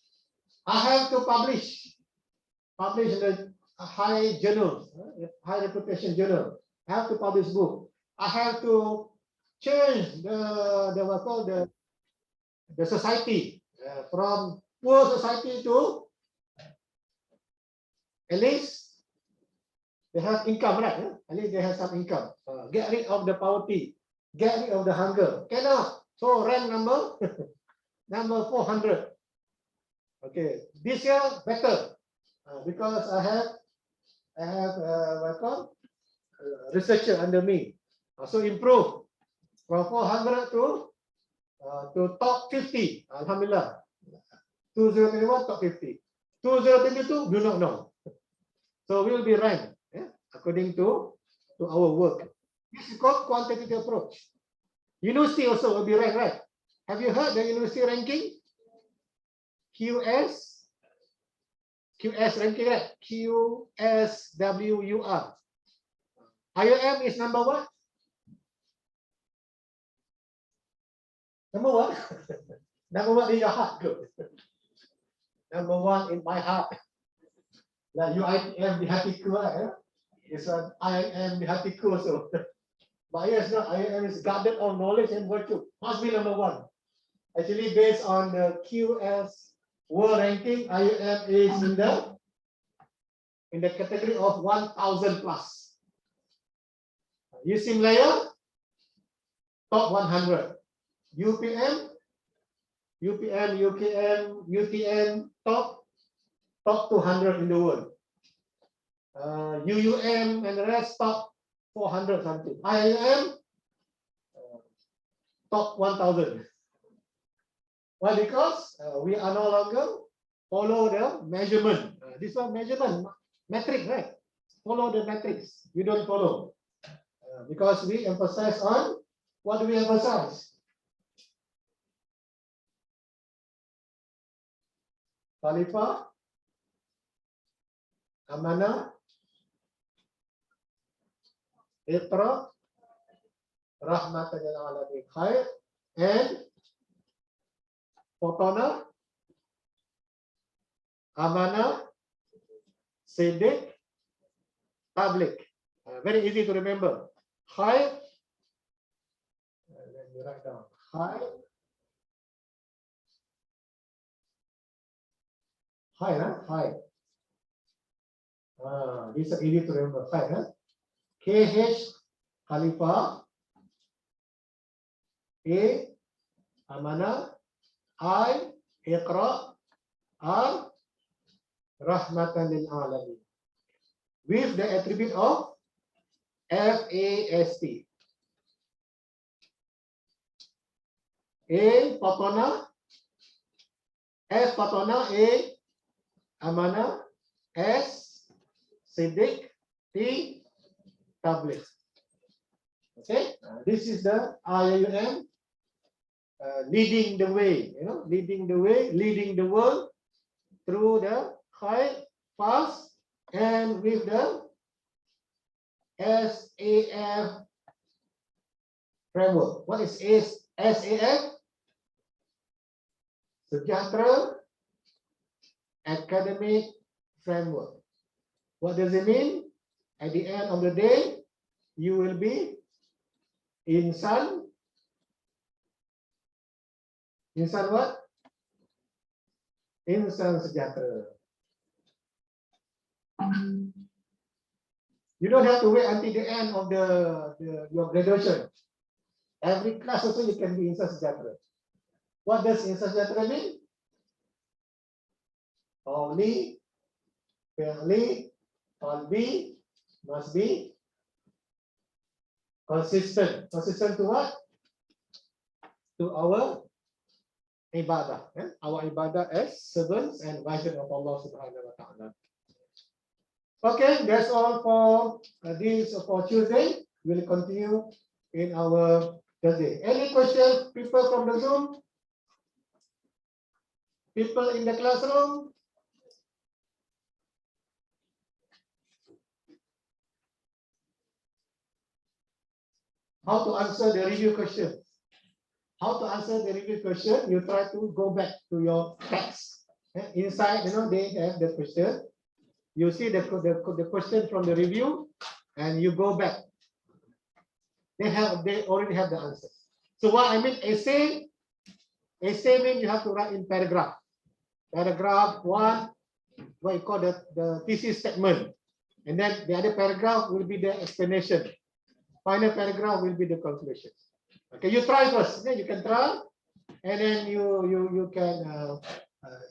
I have to publish in a high journal, high reputation journal. I have to publish book. I have to change the society from poor society to at least they have income, right? At least they have some income. Get rid of the poverty, get rid of the hunger. Cannot. So rank number number 400. Okay, this year better because I have what called researcher under me. So improve from 400 to top 50. Alhamdulillah. 2021 top 50. 2022, do not know. So we will be ranked according to our work. This is called quantitative approach. University also will be ranked, right? Have you heard the university ranking? QS ranking, right? QSWUR. IOM is number what? Number one. Number one in your heart, good. Number one in my heart. Like you IM di hatiku, right? It's an IM di hatiku also. But yes, no, IM is guarded of knowledge and virtue. Must be number one. Actually, based on the QS world ranking, IM is in the category of 1,000 plus. UC Malaya, top 100. UPM, UKM, UTM, top 200 in the world. UUM and the rest top 400 something. IIM, top 1,000. Why? Because we are no longer follow the measurement. This one measurement metric, right? Follow the metrics. We don't follow because we emphasize on what do we emphasize? Khalifah, amanah, iqra, rahmatan lil alamin, khair, and fotona, amanah, siddiq, tabligh. Very easy to remember. Khair, let me write down. Khair, Khair. This is easy to remember. Khair. KH, Khalifah. A, amanah. I, iqra. R, rahmatan lil alamin. With the attribute of FAST. A, fatona. F, fatona. A, amanah. S, siddiq. T, tabligh. Okay, this is the IUM leading the way, leading the world through the khair, fast, and with the SAF framework. What is SAF? Sejahtera Academic Framework. What does it mean? At the end of the day, you will be insan what? Insan sejahtera. You don't have to wait until the end of your graduation. Every class also you can be insan sejahtera. What does insan sejahtera mean? Only, fairly, qalbi must be consistent. Consistent to what? To our ibadah. Our ibadah as servants and vision of Allah Subhanahu wa Ta'ala. Okay, that's all for this for Tuesday. We'll continue in our Thursday. Any questions, people from the Zoom? People in the classroom? How to answer the review question? How to answer the review question? You try to go back to your text. Inside, they have the question. You see the question from the review, and you go back. They already have the answer. So what I mean, essay means you have to write in paragraph. Paragraph 1, what you call the thesis statement, and then the other paragraph will be the explanation. Final paragraph will be the conclusion. Okay, you try first. Then you can try, and then you can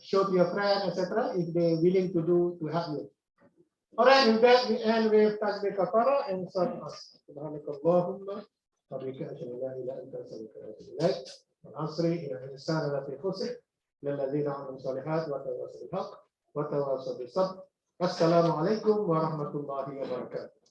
show to your friend, etc. if they're willing to help you. All right, with that we end with tasbih kafara and us. Subhanakallahumma wa bihamdika asyhadu an la ilaha illa anta astaghfiruka wa atubu ilaik. Al-asri inna al-insana lafi khusr illa alladhina amanu salihat wa tawassaw bil haqq wa tawasaw bis sabr. Assalamualaikum warahmatullahi wabarakatuh.